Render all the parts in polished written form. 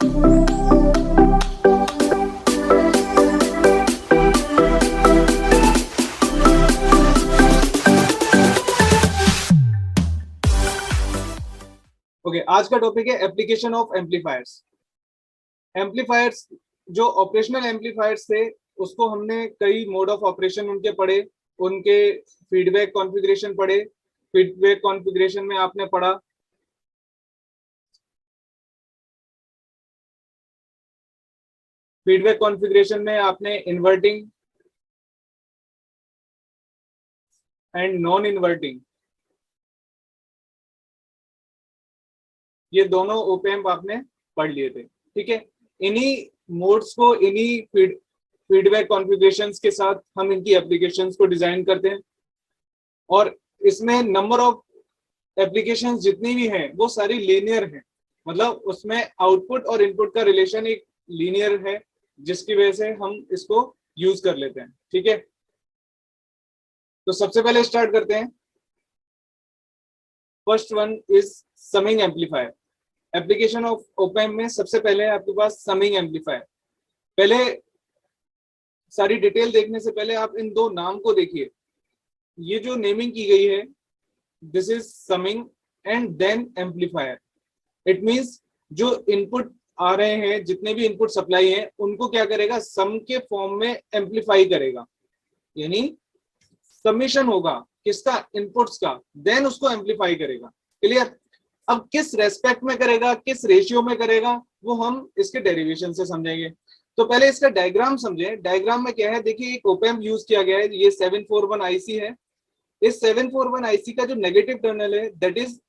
Okay, आज का topic है एप्लीकेशन ऑफ एम्पलीफायर्स। एम्पलीफायर्स जो ऑपरेशनल एम्पलीफायर्स थे उसको हमने कई मोड ऑफ ऑपरेशन उनके पढ़े, उनके फीडबैक कॉन्फ़िगरेशन पढ़े। फीडबैक कॉन्फ़िगरेशन में आपने पढ़ा फीडबैक कॉन्फ़िगरेशन में आपने इन्वर्टिंग एंड नॉन इन्वर्टिंग, ये दोनों ऑप एम्प आपने पढ़ लिए थे। ठीक है, इन्हीं मोड्स को, इन्हीं फीडबैक कॉन्फ़िगरेशंस के साथ हम इनकी एप्लीकेशंस को डिजाइन करते हैं, और इसमें नंबर ऑफ एप्लीकेशंस जितनी भी हैं वो सारी लीनियर हैं। मतलब उसमें आउटपुट और इनपुट का रिलेशन एक लीनियर है, जिसकी वजह से हम इसको यूज कर लेते हैं। ठीक है, तो सबसे पहले स्टार्ट करते हैं। First one is summing amplifier. Application of op amp में सबसे पहले आपके पास समिंग एम्पलीफायर। पहले सारी डिटेल देखने से पहले आप इन दो नाम को देखिए। ये जो नेमिंग की गई है, this is summing and then amplifier. It means जो इनपुट आ रहे हैं, जितने भी इनपुट सप्लाई हैं, उनको क्या करेगा, सम के फॉर्म में एम्पलीफाई करेगा। यानी समीशन होगा किसका, इनपुट्स का, देन उसको एम्पलीफाई करेगा। क्लियर? अब किस रेस्पेक्ट में करेगा, किस रेशियो में करेगा, वो हम इसके डेरिवेशन से समझेंगे। तो पहले इसका डायग्राम समझें। डायग्राम में क्या है, देखिए एक ऑप एम्प यूज किया गया है, ये 741 आईसी है। इस 741 आईसी का जो नेगेटिव टर्मिनल है that is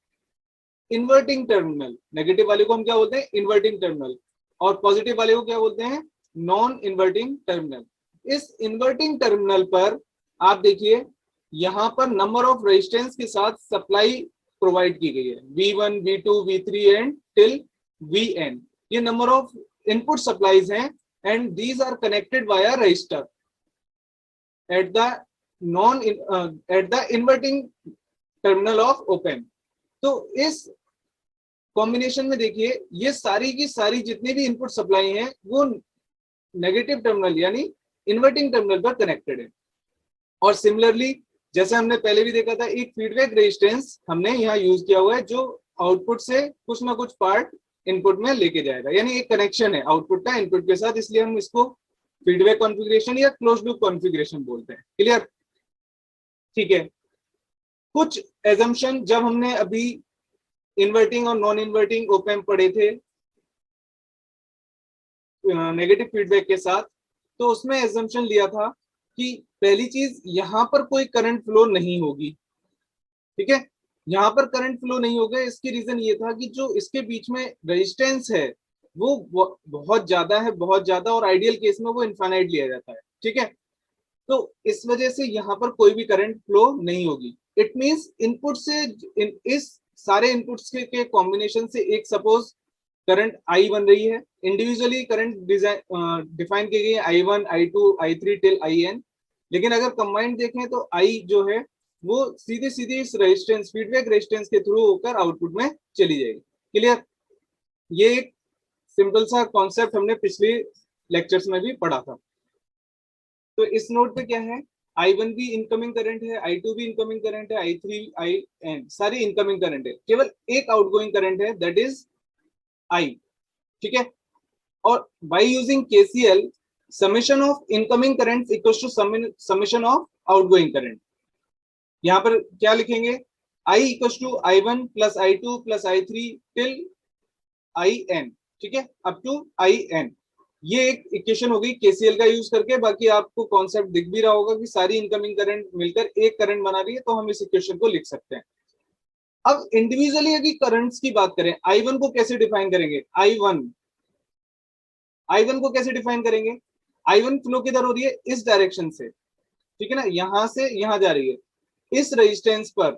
inverting terminal. Negative वाले को हम क्या बोलते हैं, इन्वर्टिंग टर्मिनल, और पॉजिटिव वाले को क्या बोलते हैं, नॉन इन्वर्टिंग टर्मिनल। इस इन्वर्टिंग टर्मिनल पर आप देखिए, यहां पर नंबर ऑफ रेजिस्टेंस के साथ सप्लाई प्रोवाइड की गई है, V1, V2, V3 and till Vn। ये नंबर ऑफ इनपुट सप्लाईज हैं and these are connected via resistor at the inverting terminal of op amp. तो इस कॉम्बिनेशन में देखिए, ये सारी की सारी जितनी भी इनपुट सप्लाई हैं वो नेगेटिव टर्मिनल यानी इन्वर्टिंग टर्मिनल पर कनेक्टेड है। और सिमिलरली जैसे हमने पहले भी देखा था, एक फीडबैक रेजिस्टेंस हमने यहाँ यूज किया हुआ है, जो आउटपुट से कुछ ना कुछ पार्ट इनपुट में लेके जाएगा। यानी एक कनेक्शन है आउटपुट का इनपुट के साथ, इसलिए हम इसको फीडबैक कॉन्फ़िगरेशन या क्लोज लूप कॉन्फ़िगरेशन बोलते हैं। क्लियर? ठीक है, कुछ एजम्पशन जब हमने अभी इन्वर्टिंग और नॉन इन्वर्टिंग ऑप एम्प पढ़े थे नेगेटिव फीडबैक के साथ, तो उसमें एजम्पशन लिया था कि पहली चीज, यहां पर कोई करंट फ्लो नहीं होगी। ठीक है, यहां पर करंट फ्लो नहीं होगा। इसकी रीजन ये था कि जो इसके बीच में रेजिस्टेंस है वो बहुत ज्यादा है, बहुत ज्यादा, और आइडियल केस में वो इनफाइनाइट लिया जाता है। ठीक है, तो इस वजह से यहाँ पर कोई भी करंट फ्लो नहीं होगी। इट मींस इनपुट से इस सारे इनपुट्स के कॉम्बिनेशन से एक सपोज करंट आई बन रही है। इंडिविजुअली करंट डिफाइन की गई है I1, I2, I3 till IN। लेकिन अगर कंबाइंड देखें तो आई जो है वो सीधे सीधे इस रेजिस्टेंस, फीडबैक रेजिस्टेंस के थ्रू होकर आउटपुट में चली जाएगी। क्लियर? ये एक सिंपल सा कॉन्सेप्ट हमने पिछले लेक्चर्स में भी पढ़ा था। तो इस नोट पे क्या है, I1 भी इनकमिंग करंट है, I2 भी इनकमिंग करंट है, I3, IN सारी इनकमिंग करंट है। केवल एक आउटगोइंग करंट है, दैट इज I। ठीक है, और by using KCL, summation of incoming current equals to summation of outgoing current. यहां पर क्या लिखेंगे, I equals to I1 plus I2 plus I3 till IN। ठीक है, अप टू IN। ये एक इक्वेशन होगी KCL का यूज करके। बाकी आपको कॉन्सेप्ट दिख भी रहा होगा कि सारी इनकमिंग करंट मिलकर एक करंट बना रही है, तो हम इस इक्वेशन को लिख सकते हैं। अब इंडिविजुअली अगर करंट्स की बात करें, I1 को कैसे डिफाइन करेंगे, I1 को कैसे डिफाइन करेंगे, I1 फ्लो किधर हो रही है, इस डायरेक्शन से। ठीक है ना, यहां से यहां जा रही है। इस रेजिस्टेंस पर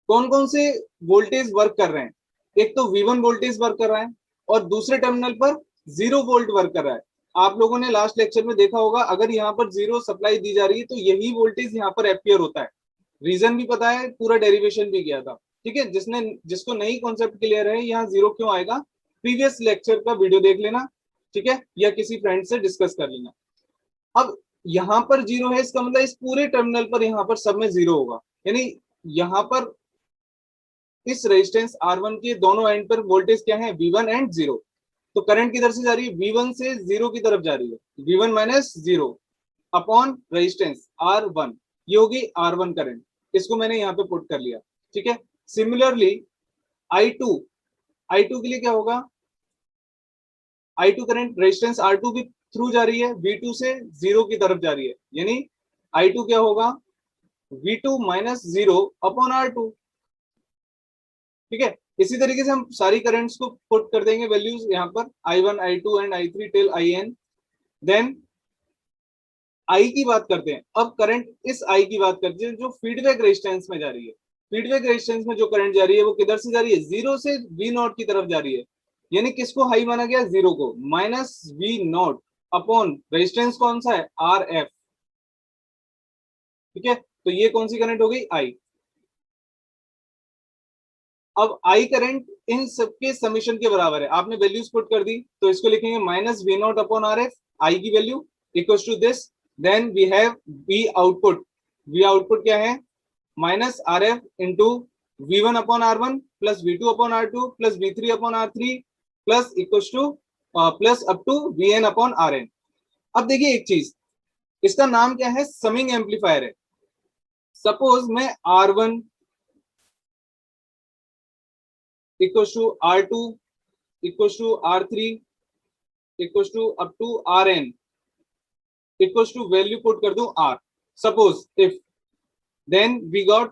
कौन कौन से वोल्टेज वर्क कर रहे हैं, एक तो V1 वोल्टेज वर्क कर रहा है, और दूसरे टर्मिनल पर 0 वोल्ट वर्क कर रहा है। आप लोगों ने लास्ट लेक्चर में देखा होगा, अगर यहाँ पर 0 सप्लाई दी जा रही है तो यही वोल्टेज यहाँ पर अपियर होता है। रीजन भी पता है, पूरा डेरिवेशन भी किया था। ठीक है, जिसको नई कॉन्सेप्ट क्लियर है, यहाँ 0 क्यों आएगा, प्रीवियस लेक्चर का वीडियो देख लेना, ठीक है, या किसी फ्रेंड से डिस्कस कर लेना। अब यहाँ पर जीरो है, इसका मतलब इस पूरे टर्मिनल पर यहाँ पर सब में जीरो होगा, यानी यहाँ पर इस रेजिस्टेंस R1 के दोनों एंड पर वोल्टेज क्या है, V1 एंड 0। तो करंट किधर से जा रही है, V1 से 0 की तरफ जा रही है, V1 minus 0 upon resistance R1, ये होगी R1 करंट, इसको मैंने यहाँ पे पुट कर लिया, ठीक है। सिमिलरली I2, I2 के लिए क्या होगा, I2 करंट रेजिस्टेंस R2 के थ्रू जा रही है, V2 से 0 की तरफ जा रही है, यानी I2 क्या होगा, V2 माइनस 0 अपॉन R2, ठीक है। इसी तरीके से हम सारी करंट्स को पुट कर देंगे वैल्यूज यहाँ पर, I1, I2 and I3 till IN। Then I की बात करते हैं, अब करंट इस I की बात करते हैं जो फीडबैक रेजिस्टेंस में जा रही है। फीडबैक रेजिस्टेंस में जो करंट जा रही है वो किधर से जा रही है, 0 से V0 की तरफ जा रही है, यानी किसको हाई माना गया, 0 को, माइनस V0 अपॉन रेजिस्टेंस कौन सा है, RF, ठीक है। तो ये कौन सी करंट हो गई, I। अब I करंट इन सबके समीशन के बराबर है, आपने वैल्यूज पुट कर दी, तो इसको लिखेंगे minus V0 upon RF, I की value equals to this, then we have V output, V output क्या है, minus RF into V1 upon R1 plus V2 upon R2 plus V3 upon R3 plus equals to plus up to VN upon RN। अब देखिए एक चीज, इसका नाम क्या है, समिंग एम्पलीफायर है। सपोज मैं R1 equals to R2 equals to R3 equals to up to RN equals to value put कर दूं R, suppose if, then we got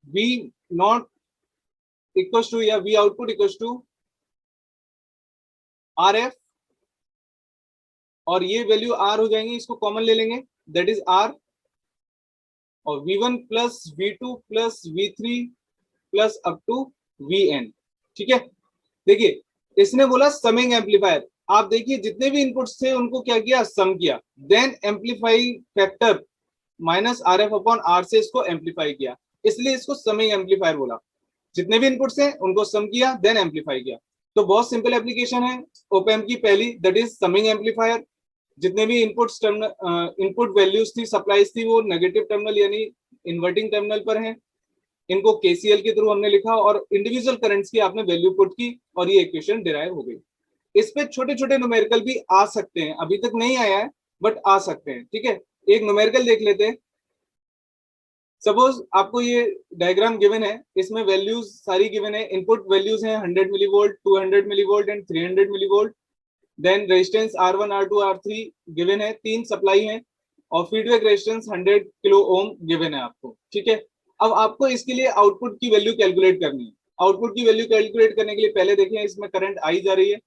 V not equals to, या V output equals to RF, और ये value R हो जाएंगी, इसको common ले लेंगे, दैट इज R, और V1 plus V2 plus V3 plus up to VN, ठीक है। देखिए इसने बोला समिंग एम्पलीफायर, आप देखिए जितने भी इनपुट्स थे उनको क्या किया, सम किया, then amplify factor minus RF upon R से इसको एम्पलीफाई किया, इसलिए इसको समिंग एम्पलीफायर बोला। जितने भी इनपुट्स हैं उनको सम किया, देन एम्पलीफाई किया। तो बहुत सिंपल एप्लीकेशन है ओप एम्प की पहली, दैट इज समिंग एम्पलीफायर। जितने भी इनपुट्स इनपुट वैल्यूज थी, सप्लाईज थी, वो नेगेटिव टर्मिनल यानी इन्वर्टिंग टर्मिनल पर हैं, इनको KCL के थ्रू हमने लिखा और इंडिविजुअल करंट्स की आपने वैल्यू पुट की और ये इक्वेशन डिराइव हो गई। इस पे छोटे छोटे न्यूमेरिकल भी आ सकते हैं, अभी तक नहीं आया है बट आ सकते हैं, ठीक है। एक न्यूमेरिकल देख लेते हैं। सपोज आपको ये डायग्राम गिवन है, इसमें वैल्यूज सारी गिवन है, इनपुट वैल्यूज हैं 100 millivolt, 200 millivolt and 300 millivolt. Then resistance R1, R2, R3 given है, 3 सप्लाई है, और feedback resistance 100 kilo ohm given है आपको, ठीक है। अब आपको इसके लिए आउटपुट की वैल्यू कैलकुलेट करनी है। आउटपुट की वैल्यू कैलकुलेट करने के लिए पहले देखें, इसमें करंट I जा रही है,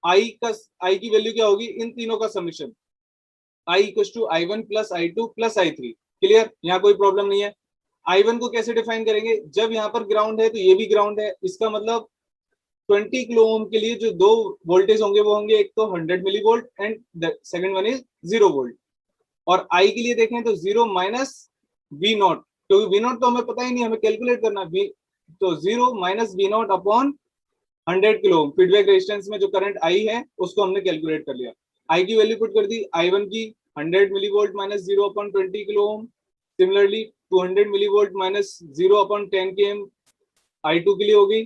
I की वैल्यू क्या होगी, इन तीनों का summation, I equal to I1 plus I2 plus I3, clear, यहाँ कोई प्रॉब्लम नहीं है। I1 को कैसे डिफाइन करेंगे, जब यहाँ पर ग्राउंड है तो ये भी ग्राउंड है, इसका मतलब 20 किलो ओम के लिए जो दो वोल्टेज होंगे वो होंगे, एक तो 100 milli volt and second one is 0 volt. और I के लिए देखें तो 0 माइनस V0, क्योंकि V0 तो हमें पता ही नहीं, हमें कैलकुलेट करना, तो 0 माइनस V0 अपॉन 100 किलो ओम, फीडबैक रेजिस्टेंस में जो करंट I है उसको हमने कैलकुलेट कर लिया। I की वैल्यू पुट कर दी, I1 की 100 millivolt minus 0 upon 20 kilo ohm, similarly 200 millivolt minus 0 upon 10 km I2 के लिए हो गई,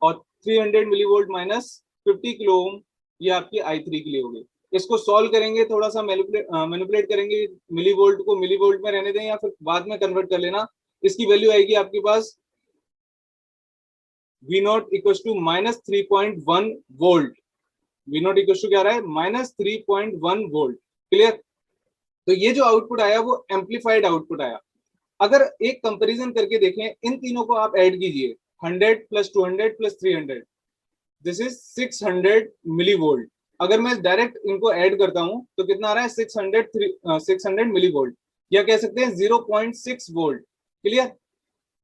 और 300 मिलीवोल्ट माइनस 50 किलो ओम ये आपकी I3 के लिए हो गई। इसको सॉल्व करेंगे, थोड़ा सा मैनिपुलेट करेंगे, मिलीवोल्ट को मिलीवोल्ट में रहने दें या फिर बाद में कन्वर्ट कर लेना। इसकी वैल्यू आएगी आपके पास V0 equal to minus 3.1 volt, V0 equal to क्या रहा है, माइनस 3.1 वोल्ट, क्लियर। तो ये जो आउटपुट आया वो एम्पलीफाइड आउटपुट आया। अगर एक कंपैरिजन करके देखें, इन तीनों को आप ऐड कीजिए, 100 plus 200 plus 300, this is 600 millivolt. अगर मैं डायरेक्ट इनको ऐड करता हूं तो कितना आ रहा है, 600 मिलीवोल्ट, या कह सकते हैं 0.6 वोल्ट, क्लियर।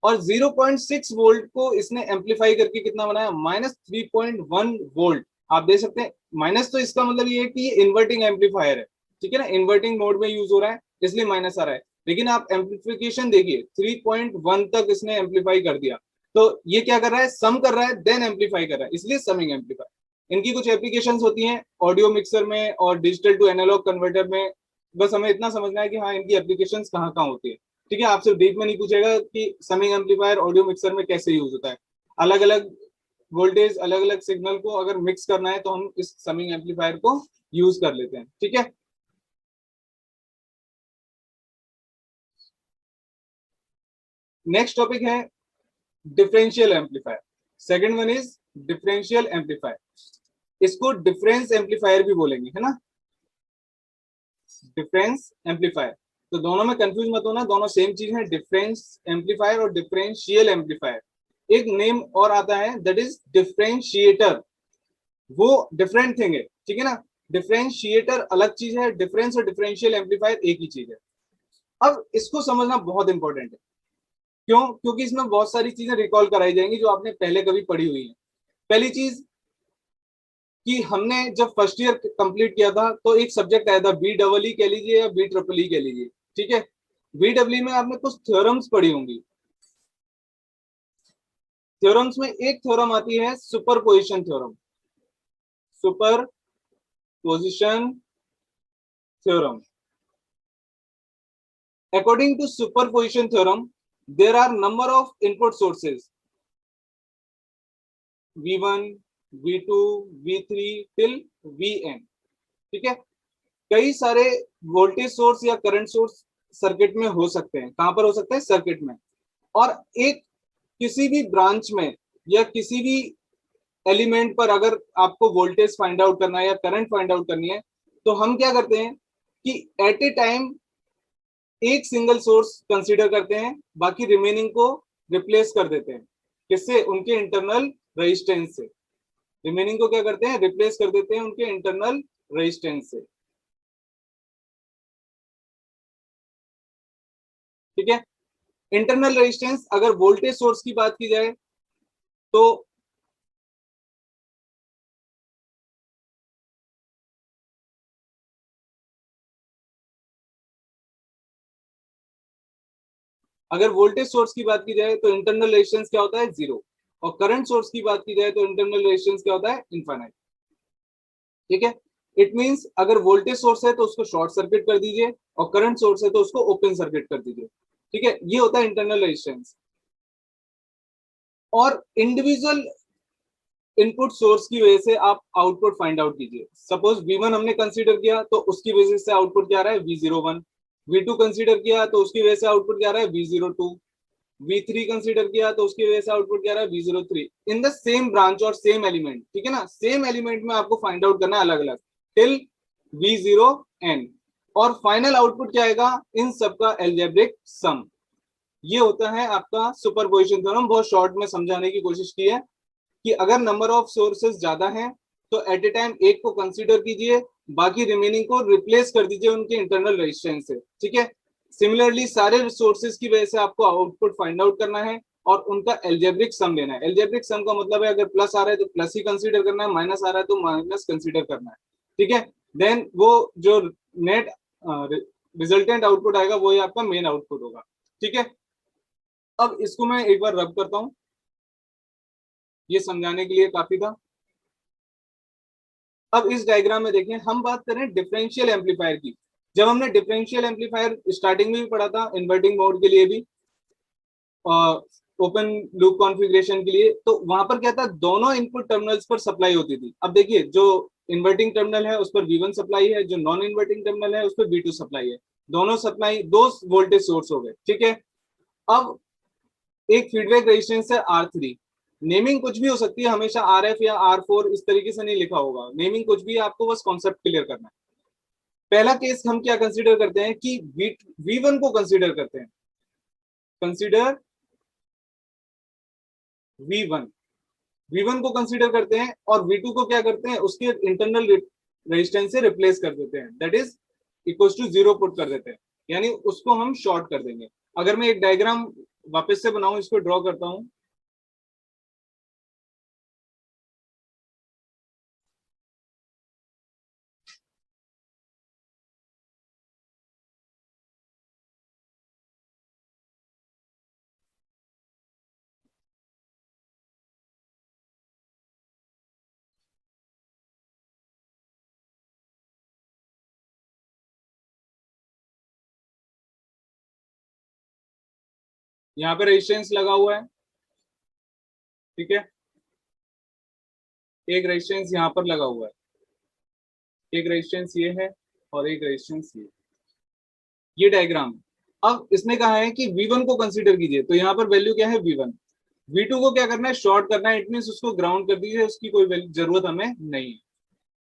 और 0.6 वोल्ट को इसने एम्पलीफाई करके कितना बनाया, माइनस 3.1 वोल्ट। आप देख सकते हैं माइनस, तो इसका मतलब ये है कि ये इन्वर्टिंग एम्पलीफायर है, ठीक है ना, इन्वर्टिंग मोड में यूज हो रहा है इसलिए माइनस आ रहा है। लेकिन आप एम्पलीफिकेशन देखिए, 3.1 तक इसने एम्पलीफाई कर दिया। तो ये क्या कर रहा है, सम कर रहा है देन एम्पलीफाई कर रहा है, इसलिए समिंग एम्पलीफायर। इनकी कुछ एप्लीकेशंस होती हैं ऑडियो मिक्सर में और डिजिटल टू एनालॉग कन्वर्टर में। बस हमें इतना समझना है कि हाँ इनकी एप्लीकेशंस कहाँ कहाँ होती है। ठीक है, आपसे डीप में नहीं पूछेगा कि समिंग एम्पलीफायर ऑडियो मिक्सर में कैसे यूज होता है। अलग अलग वोल्टेज, अलग अलग सिग्नल को अगर मिक्स करना है तो हम इस समिंग एम्पलीफायर को यूज कर लेते हैं। ठीक है, नेक्स्ट टॉपिक है differential amplifier. Second one is differential amplifier. इसको डिफरेंस एम्पलीफायर भी बोलेंगे, है ना, डिफरेंस एम्पलीफायर। तो दोनों में कंफ्यूज मत होना, दोनों सेम चीज है, डिफरेंस एम्पलीफायर और डिफरेंशियल एम्पलीफायर। एक नेम और आता है दैट इज डिफरेंशिएटर, वो डिफरेंट थिंग है, ठीक है ना। डिफरेंशिएटर अलग चीज है, डिफरेंस और डिफरेंशियल एम्पलीफायर एक ही चीज है। अब इसको समझना बहुत इंपॉर्टेंट है। क्यों? क्योंकि इसमें बहुत सारी चीजें रिकॉल कराई जाएंगी जो आपने पहले कभी पढ़ी हुई है। पहली चीज कि हमने जब फर्स्ट ईयर कंप्लीट किया था तो एक सब्जेक्ट आया था, बी डबल ई कह लीजिए या बी ट्रिपल ई कह लीजिए। ठीक है, बी डब्ल्यू में आपने कुछ थ्योरम्स पढ़ी होंगी। थ्योरम्स में एक थ्योरम आती है superposition theorem, super position theorem. According to superposition theorem there are number of input sources V1, V2, V3 till Vn। ठीक है, कई सारे वोल्टेज सोर्स या करंट सोर्स सर्किट में हो सकते हैं। कहां पर हो सकते हैं? सर्किट में। और एक किसी भी ब्रांच में या किसी भी एलिमेंट पर अगर आपको वोल्टेज फाइंड आउट करना है या करंट फाइंड आउट करनी है तो हम क्या करते हैं कि एट ए टाइम एक सिंगल सोर्स कंसीडर करते हैं, बाकी रिमेनिंग को रिप्लेस कर देते हैं। किससे? उनके इंटरनल रेजिस्टेंस से। रिमेनिंग को क्या करते हैं? रिप्लेस कर देते हैं उनके इंटरनल रेजिस्टेंस से। ठीक है, इंटरनल रेजिस्टेंस अगर वोल्टेज सोर्स की बात की जाए तो अगर वोल्टेज सोर्स की बात की जाए तो इंटरनल रेजिस्टेंस क्या होता है? जीरो। और करंट सोर्स की बात की जाए तो इंटरनल रेजिस्टेंस क्या होता है? इनफाइनाइट। ठीक है, इट मींस अगर वोल्टेज सोर्स है तो उसको शॉर्ट सर्किट कर दीजिए और करंट सोर्स है तो उसको ओपन सर्किट कर दीजिए। ठीक है, ये होता है इंटरनल रेजिस्टेंस। और इंडिविजुअल इनपुट सोर्स की वजह से आप आउटपुट फाइंड आउट कीजिए। सपोज V1 हमने कंसीडर किया तो उसकी वजह से आउटपुट क्या आ रहा है? V01। V2 कंसीडर किया तो उसकी वजह से आउटपुट क्या आ रहा है? V02। V3 कंसीडर किया तो उसकी वजह से आउटपुट क्या आ रहा है? V03। In the same branch और सेम एलिमेंट। ठीक है ना, सेम एलिमेंट में आपको फाइंड आउट करना है अलग अलग टिल V0n। और फाइनल आउटपुट क्या आएगा? इन सबका एल्जेब्रिक सम। ये होता है आपका सुपरपोजिशन थ्योरम। बहुत शॉर्ट में समझाने की कोशिश की है कि अगर नंबर ऑफ सोर्सेज ज्यादा हैं तो एट ए टाइम एक को कंसीडर कीजिए, बाकी रिमेनिंग को रिप्लेस कर दीजिए उनके इंटरनल रेजिस्टेंस से। ठीक है, सिमिलरली सारे सोर्सेज की वजह से आपको आउटपुट फाइंड आउट करना है और उनका एल्जेब्रिक सम लेना है। एल्जेब्रिक सम का मतलब है अगर प्लस आ रहा है तो प्लस ही कंसीडर करना है, माइनस आ रहा है तो माइनस कंसीडर करना है। ठीक है, देन वो जो नेट रिजल्टेंट आउटपुट आएगा वही आपका मेन आउटपुट होगा। ठीक है, अब इसको मैं एक बार रब करता हूं, ये समझाने के लिए काफी था। अब इस डायग्राम में देखें, हम बात करें डिफरेंशियल एम्पलीफायर की। जब हमने डिफरेंशियल एम्पलीफायर स्टार्टिंग में भी पढ़ा था, इन्वर्टिंग मोड के लिए भी, ओपन लूप कॉन्फ़िगरेशन के लिए, तो वहां पर क्या था? दोनों इनपुट टर्मिनल्स पर सप्लाई होती थी। अब देखिए, जो इन्वर्टिंग टर्मिनल है उस पर V1 सप्लाई है, जो नॉन इन्वर्टिंग टर्मिनल है उस पर V2 सप्लाई है। दोनों सप्लाई, दो वोल्टेज सोर्स हो गए। ठीक है, अब एक फीडबैक रेजिस्टेंस है R3। नेमिंग कुछ भी हो सकती है, हमेशा RF या R4 इस तरीके से नहीं लिखा होगा। नेमिंग कुछ भी है, आपको बस कॉन्सेप्ट क्लियर करना है। पहला केस हम क्या कंसीडर करते हैं कि V1 को कंसीडर करते हैं, कंसीडर V1। V1 को कंसीडर करते हैं और V2 को क्या करते हैं? उसके इंटरनल रेजिस्टेंस से रिप्लेस कर देते हैं, that is equal to zero put कर देते हैं, यानी उसको हम शॉर्ट कर देंगे। अगर मैं एक डायग्राम वापस से बनाऊं, इसको ड्रॉ करता हूं। यहाँ पे रेजिस्टेंस लगा हुआ है, ठीक है, एक रेजिस्टेंस यहाँ पर लगा हुआ है, एक रेजिस्टेंस ये है और एक रेजिस्टेंस ये डायग्राम। अब इसने कहा है कि V1 को कंसीडर कीजिए, तो यहाँ पर वैल्यू क्या है V1। V2 को क्या करना है, शॉर्ट करना है, इट मींस उसको ग्राउंड कर दीजिए, उसकी कोई जरूरत हमें नहीं है।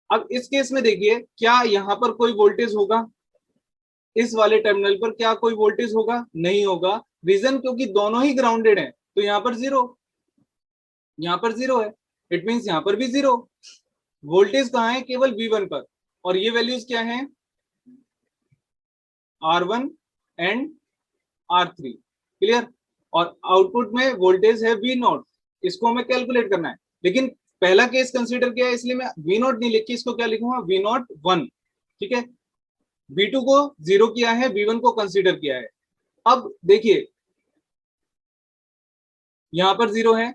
अब इस केस में देखिए, क्या यहाँ पर कोई वोल्टेज होगा, इस वाले टर्मिनल पर क्या कोई वोल्टेज होगा, नहीं होगा। रीजन क्योंकि दोनों ही ग्राउंडेड हैं, तो यहाँ पर जीरो, यहाँ पर जीरो है, इट मींस यहाँ पर भी जीरो। वोल्टेज कहाँ है, केवल V1 पर, और ये वैल्यूज क्या है, R1 एंड R3, क्लियर। और आउटपुट में वोल्टेज है V0, इसको हमें कैलकुलेट करना है। लेकिन पहला केस कंसीडर किया है, इसलिए मैं V0 नहीं लिख के इसको क्या लिखूंगा, V0 1, ठीक है। V2 को जीरो किया है, V1 को कंसीडर किया है। अब देखिए यहां पर जीरो है,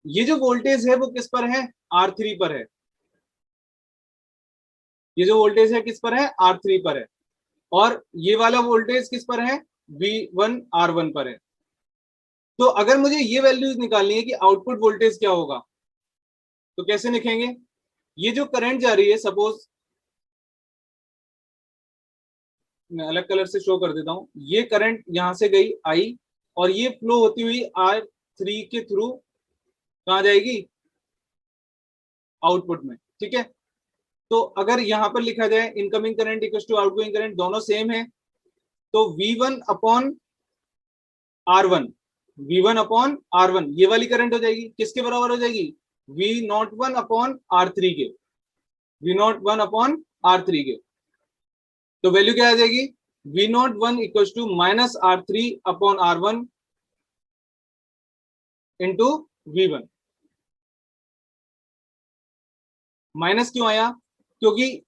ये जो वोल्टेज है वो किस पर है, R3 पर है, ये जो वोल्टेज है किस पर है, R3 पर है, और ये वाला वोल्टेज किस पर है, V1 R1 पर है। तो अगर मुझे ये वैल्यूज निकालनी है कि आउटपुट वोल्टेज क्या होगा, तो कैसे लिखेंगे, ये जो करंट जा रही है, सपोज मैं अलग कलर से शो कर देता हूं, ये करंट यहां से गई आई, और ये फ्लो होती हुई R3 के थ्रू कहां जाएगी, आउटपुट में, ठीक है। तो अगर यहां पर लिखा जाए incoming current equal to outgoing current, दोनों सेम है, तो V1 upon R1, V1 upon R1 ये वाली करंट हो जाएगी, किसके बराबर हो जाएगी, V01 अपॉन R3 के, V01 अपॉन R3 के। तो वैल्यू क्या आ जाएगी, V01 equal to minus R3 upon R1 into V1। माइनस क्यों आया, क्योंकि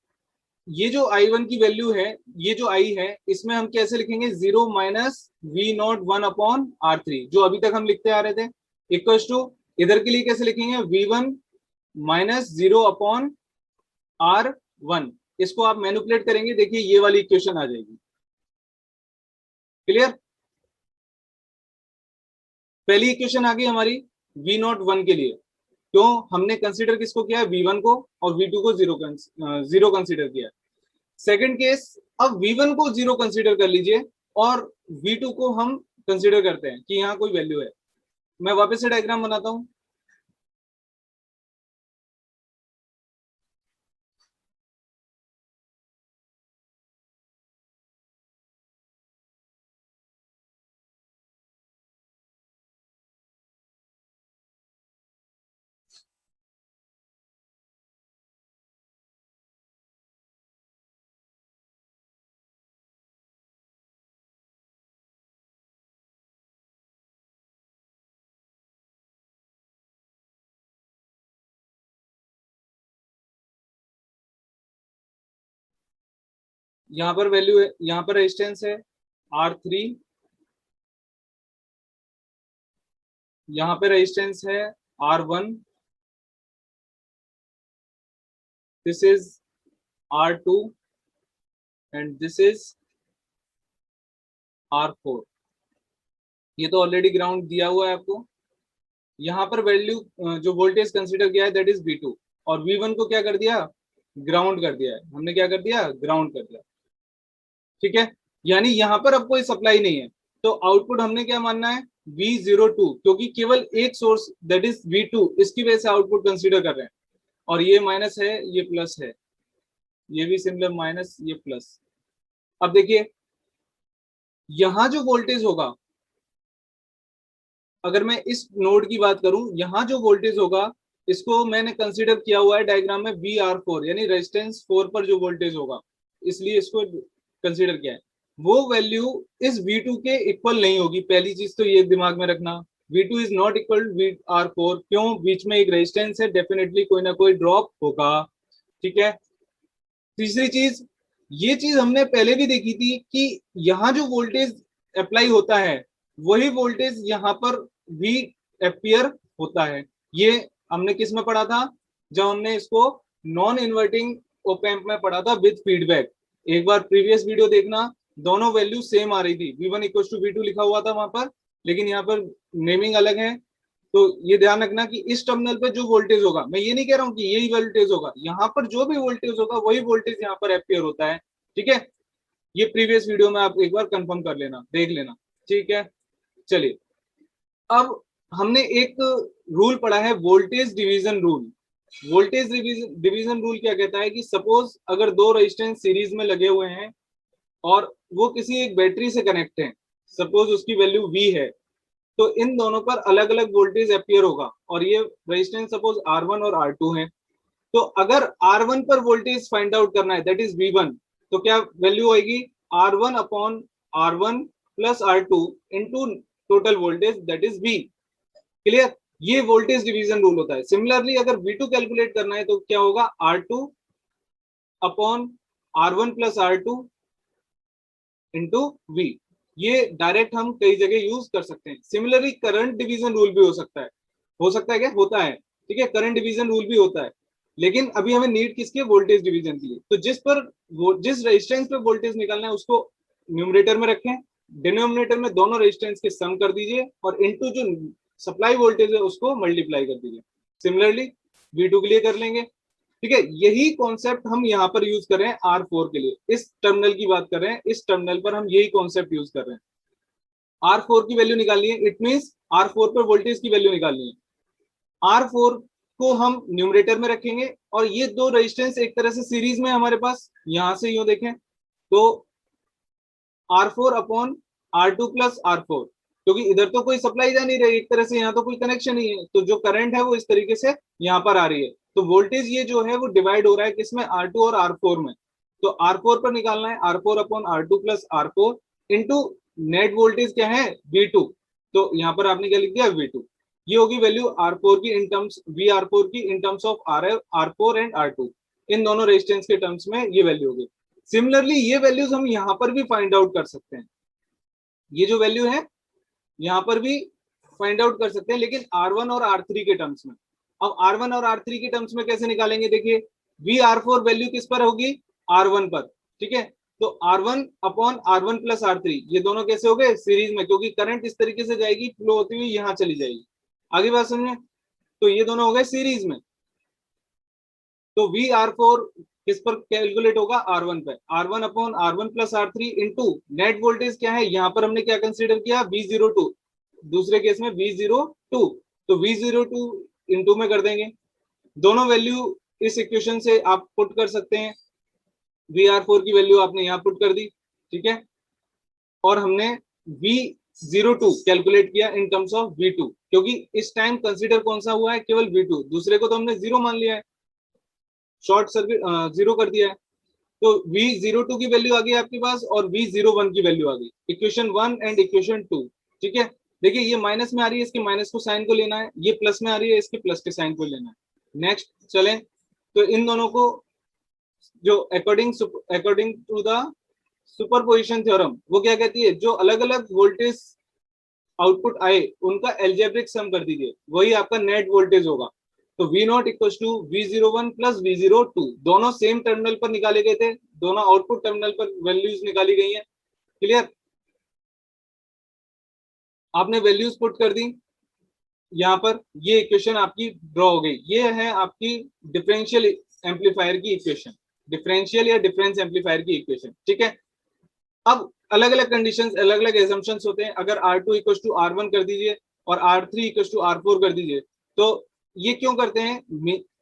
ये जो I1 की वैल्यू है, ये जो I है, इसमें हम कैसे लिखेंगे, 0 माइनस V01 अपॉन R3, जो अभी तक हम लिखते आ रहे थे, इक्वल टू इधर के लिए कैसे लिखेंगे, V1 माइनस 0 अपॉन R1। इसको आप मैनिपुलेट करेंगे, देखिए ये वाली इक्वेशन आ जाएगी, क्लियर। पहली इक्वेशन आ गई हमारी V01 के लिए, क्यों, हमने कंसीडर किसको किया है, V1 को, और V2 को जीरो कंसीडर किया। सेकंड केस, अब V1 को जीरो कंसीडर कर लीजिए और V2 को हम कंसीडर करते हैं कि यहाँ कोई वैल्यू है। मैं वापस से डायग्राम बनाता हूं, यहाँ पर वैल्यू है, यहाँ पर रेजिस्टेंस है R3, यहाँ पे रेजिस्टेंस है R1, this is R2 and this is R4। ये तो ऑलरेडी ग्राउंड दिया हुआ है आपको। यहाँ पर वैल्यू जो वोल्टेज कंसीडर किया है दैट इज V2, और V1 को क्या कर दिया, ग्राउंड कर दिया है हमने, क्या कर दिया, ग्राउंड कर दिया, ठीक है। यानी यहाँ पर अब कोई सप्लाई नहीं है, तो आउटपुट हमने क्या मानना है, V02, क्योंकि केवल एक सोर्स दैट इज V2, इसकी वजह से आउटपुट कंसीडर कर रहे हैं। और ये माइनस है, ये प्लस है, ये भी सिमिलर माइनस, ये प्लस। अब देखिए यहां जो वोल्टेज होगा, अगर मैं इस नोड की बात करूं, यहां जो वोल्टेज होगा, इसको मैंने कंसीडर किया हुआ है डायग्राम में VR4, यानी रेजिस्टेंस 4 पर जो वोल्टेज होगा, इसलिए इसको कंसीडर किया है। वो वैल्यू इस V2 के इक्वल नहीं होगी, पहली चीज तो ये दिमाग में रखना, V2 is not equal VR4, क्यों, बीच में एक रेजिस्टेंस है, डेफिनेटली कोई ना कोई ड्रॉप होगा, ठीक है। तीसरी चीज, ये चीज हमने पहले भी देखी थी कि यहाँ जो वोल्टेज अप्लाई होता है, वही वोल्टेज यहाँ पर भी अपियर होता है। ये हमने किस में पढ़ा था, जब हमने इसको नॉन इन्वर्टिंग ओप एम्प में पढ़ा था विद फीडबैक। एक बार प्रीवियस वीडियो देखना, दोनों वैल्यू सेम आ रही थी, V1 इक्वल टू V2 लिखा हुआ था वहां पर, लेकिन यहाँ पर नेमिंग अलग है। तो ये ध्यान रखना कि इस टर्मिनल पे जो वोल्टेज होगा, मैं ये नहीं कह रहा हूँ कि यही वोल्टेज होगा, यहाँ पर जो भी वोल्टेज होगा वही वोल्टेज यहाँ पर अपियर होता है। ठीक है, ये प्रीवियस वीडियो में आप एक बार कंफर्म कर लेना, देख लेना। ठीक है, चलिए अब हमने एक रूल पढ़ा है, voltage division rule. Voltage division rule क्या कहता है कि सपोज अगर दो रेजिस्टेंस सीरीज में लगे हुए हैं और वो किसी एक बैटरी से कनेक्ट है, सपोज उसकी वैल्यू V है, तो इन दोनों पर अलग अलग वोल्टेज अपियर होगा। और ये रेजिस्टेंस सपोज R1 और R2 है। तो अगर R1 पर वोल्टेज फाइंड आउट करना है, दैट इज V1, तो क्या वैल्यू आएगी, R1 upon R1 plus R2 into total voltage, that is V। Clear, ये वोल्टेज डिवीजन रूल होता है। सिमिलरली अगर V2 कैलकुलेट करना है तो क्या होगा, R2 upon R1 plus R2 into V। ये डायरेक्ट हम कई जगह यूज कर सकते हैं। सिमिलरली करंट डिवीजन रूल भी हो सकता है। हो सकता है क्या, होता है। ठीक है, करंट डिवीजन रूल भी होता है, लेकिन अभी हमें नीड किसकी, वोल्टेज डिवीजन की। तो जिस रेजिस्टेंस पे वोल्टेज निकालना है उसको न्यूमरेटर में रखें, डिनोमिनेटर में दोनों रेजिस्टेंस के सम कर दीजिए और इनटू जो सप्लाई वोल्टेज है उसको मल्टीप्लाई कर दीजिए। सिमिलरली V2 के लिए कर लेंगे। ठीक है, यही कॉन्सेप्ट हम यहाँ पर यूज कर रहे हैं R4 के लिए। इस टर्मिनल की बात कर रहे हैं, इस टर्मिनल पर हम यही कॉन्सेप्ट यूज कर रहे हैं। R4 की वैल्यू निकालनी है, इट मींस R4 पर वोल्टेज की वैल्यू निकालनी है। R4 को हम न्यूमरेटर में रखेंगे और ये दो रेजिस्टेंस एक तरह से सीरीज में हमारे पास, यहां से यूं देखें तो R4 upon R2 plus R4, क्योंकि इधर तो कोई सप्लाई जा नहीं रही एक तरह से, यहाँ तो कोई कनेक्शन नहीं है, तो जो करंट है वो इस तरीके से यहाँ पर आ रही है। तो वोल्टेज ये जो है वो डिवाइड हो रहा है किसमें, R2 और R4 में। तो R4 पर निकालना है, R4 upon R2 plus R4 into net voltage क्या है, V2। तो यहाँ पर आपने क्या लिख दिया, V2। ये होगी वैल्यू R4 की इन टर्म्स, VR4 की in terms of R4 and R2, इन दोनों रेजिस्टेंस के टर्म्स में ये वैल्यू होगी। सिमिलरली ये वैल्यूज हम यहाँ पर भी फाइंड आउट कर सकते हैं। ये जो वैल्यू है यहाँ पर भी फाइंड आउट कर सकते हैं, लेकिन R1 और R3 के टर्म्स में। अब R1 और R3 के टर्म्स में कैसे निकालेंगे, देखिए VR4 वैल्यू किस पर होगी, R1 पर। ठीक है, तो R1 upon R1 plus R3, ये दोनों कैसे हो गए, सीरीज में, क्योंकि करंट इस तरीके से जाएगी, फ्लो होती हुई यहाँ चली जाएगी। आगे बात समझे, तो ये दोनों हो गए सीरीज में। तो VR4 किस पर कैलकुलेट होगा, R1 पे। R1 upon R1 plus R3 into net voltage क्या है, यहाँ पर हमने क्या कंसीडर किया, V02, दूसरे केस में V02। तो V02 इंटू में कर देंगे, दोनों वैल्यू इस इक्वेशन से आप पुट कर सकते हैं। VR4 की वैल्यू आपने यहाँ पुट कर दी। ठीक है, और हमने V02 कैलकुलेट किया इन टर्म्स ऑफ V2, क्योंकि इस टाइम कंसीडर कौन सा हुआ है, केवल V2, दूसरे को तो हमने जीरो मान लिया है, शॉर्ट सर्किट जीरो कर दिया है। तो V02 की वैल्यू आ गई आपके पास और V01 की वैल्यू आ गई, इक्वेशन 1 एंड इक्वेशन 2। ठीक है, देखिए ये माइनस में आ रही है, इसके माइनस को साइन को लेना है, ये प्लस में आ रही है, इसके प्लस के साइन को लेना है। नेक्स्ट चलें, तो इन दोनों को जो according to the superposition theorem, वो क्या कहती है, जो अलग अलग वोल्टेज आउटपुट आए उनका एल्जेब्रिक सम कर दीजिए, वही आपका नेट वोल्टेज होगा। तो V0 equal to V01 plus V02, दोनों सेम टर्मिनल पर निकाले गए थे, दोनों आउटपुट टर्मिनल पर वैल्यूज निकाली गई हैं। क्लियर, आपने वैल्यूज पुट कर दी यहाँ पर, ये इक्वेशन आपकी ड्रॉ हो गई। ये है आपकी डिफरेंशियल एम्पलीफायर की इक्वेशन, डिफरेंशियल या डिफरेंस एम्पलीफायर की इक्वेशन। ठीक है, अब अलग अलग कंडीशंस, अलग अलग एजम्पशंस होते हैं। अगर R2 इक्वल टू R1 कर दीजिए और R3 इक्वल टू R4 कर दीजिए, तो ये क्यों करते हैं,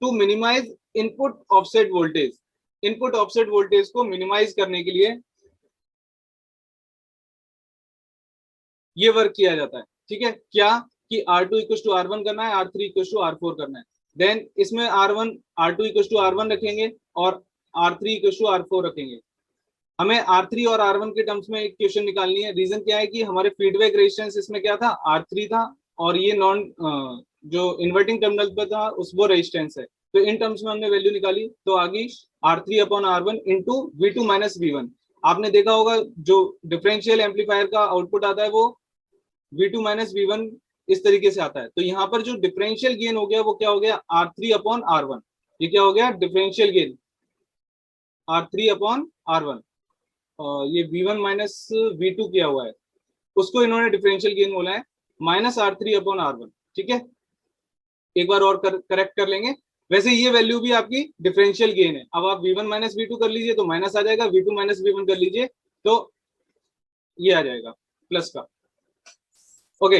to minimize input offset voltage. Input offset voltage को मिनिमाइज करने के लिए ये वर्क किया जाता है। ठीक है, क्या कि R2 इक्वल टू R1 करना है, R3 इक्वल टू R4 करना है, देन इसमें R2 इक्वल टू R1 रखेंगे और R3 इक्वल टू R4 रखेंगे। हमें R3 और R1 के टर्म्स में इक्वेशन निकालनी है। रीजन क्या है कि हमारे फीडबैक रेजिस्टेंस इसमें क्या था, R3 था, और ये नॉन जो इन्वर्टिंग टर्मिनल पर था उस वो रेजिस्टेंस है। तो इन टर्म्स में हमने वैल्यू निकाली, तो आ गई R3 upon R1 into V2 minus V1। आपने देखा होगा जो डिफरेंशियल एम्पलीफायर का आउटपुट आता है वो V2 माइनस V1 इस तरीके से आता है। तो यहाँ पर जो डिफरेंशियल गेन हो गया वो क्या हो गया, R3 अपॉन R1। ये क्या हो गया, differential gain R3 upon R1। ये V1 माइनस V2 किया हुआ है, उसको इन्होंने डिफरेंशियल गेन बोला है -R3/R1। ठीक है, एक बार और करेक्ट कर लेंगे। वैसे ये वैल्यू भी आपकी डिफरेंशियल गेन है। अब आप V1 माइनस V2 कर लीजिए तो माइनस आ जाएगा, V2 माइनस V1 कर लीजिए तो ये आ जाएगा प्लस का। ओके,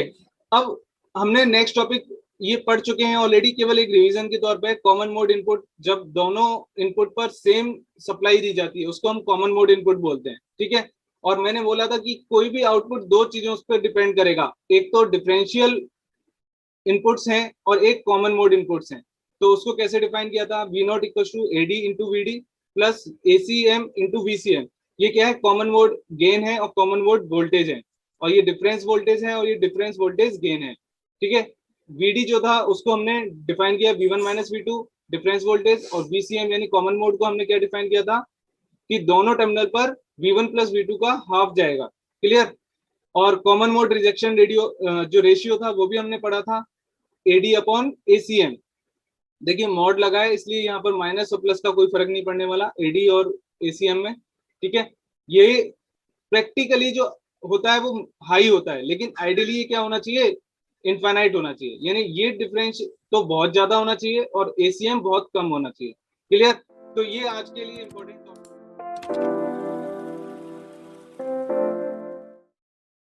अब हमने नेक्स्ट टॉपिक ये पढ़ चुके हैं ऑलरेडी। केवल एक रिवीजन के तौर पे कॉमन मोड इनपुट, जब दोनों इनपुट पर सेम सप्लाई दी जाती है उसको हम कॉमन मोड इनपुट बोलते हैं। ठीक है, और मैंने बोला था कि कोई भी आउटपुट दो चीजों पर डिपेंड करेगा, एक तो डिफरेंशियल इनपुट्स हैं और एक कॉमन मोड इनपुट्स हैं। तो उसको कैसे डिफाइन किया था, V not equal to AD into VD plus ACM into VCM। ये क्या है, कॉमन मोड गेन है और कॉमन मोड वोल्टेज है, और ये डिफरेंस वोल्टेज है और ये डिफरेंस वोल्टेज गेन है। ठीक है, VD जो था उसको हमने डिफाइन किया V1 minus V2 difference voltage, और VCM यानी कॉमन मोड को हमने क्या डिफाइन किया था कि दोनों टर्मिनल पर V1 प्लस V2 का हाफ जाएगा। क्लियर। और कॉमन मोड रिजेक्शन रेडियो जो रेशियो था वो भी हमने पढ़ा था, AD/ACM। देखिए मॉड लगा है इसलिए यहाँ पर माइनस और प्लस का कोई फर्क नहीं पड़ने वाला AD और ACM में। ठीक है, ये प्रैक्टिकली जो होता है वो हाई होता है, लेकिन आइडियली ये क्या होना चाहिए, इनफाइनाइट होना चाहिए। यानी ये डिफरेंस तो बहुत ज्यादा होना चाहिए और ACM बहुत कम होना चाहिए। क्लियर। तो ये आज के लिए इंपॉर्टेंट टॉपिक।